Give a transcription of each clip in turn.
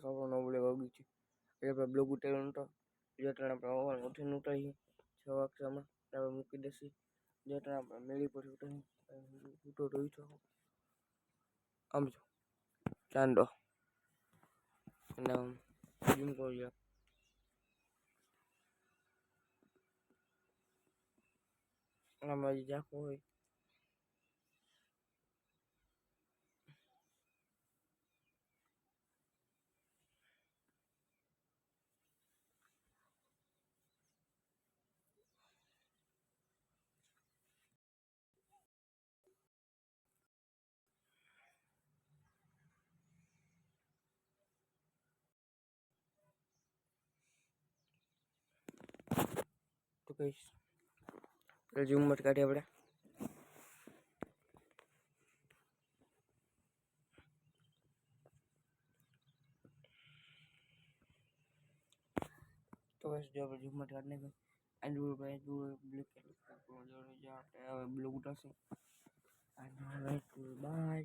સફળ ન બોલે વાગી છે એટલે આપણે બ્લોગ ઉતાર્યો નતો જેટલા આપણે ઓવર ઉઠીને ઉતારીએ 6 વાગ્યામાં આપણે મૂકી દેસી જેટલા આપણે મેળી પર ઉતારી ઉઠો રોઈ છો આમ જો ચાંદો અને જીમ કરીએ આમાં જાખો હોય તો કહીશ જીમ મત કાઢી આપણે तो बस जो जिम मत काटने का एंड भाई जो ब्लैक कलर ब्लू उठा से बाय।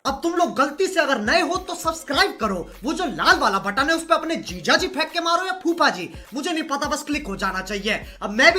अब तुम लोग गलती से अगर नए हो तो सब्सक्राइब करो, वो जो लाल वाला बटन है उस पर अपने जीजा जी फेंक के मारो या फूफा जी, मुझे नहीं पता, बस क्लिक हो जाना चाहिए। अब मैं भी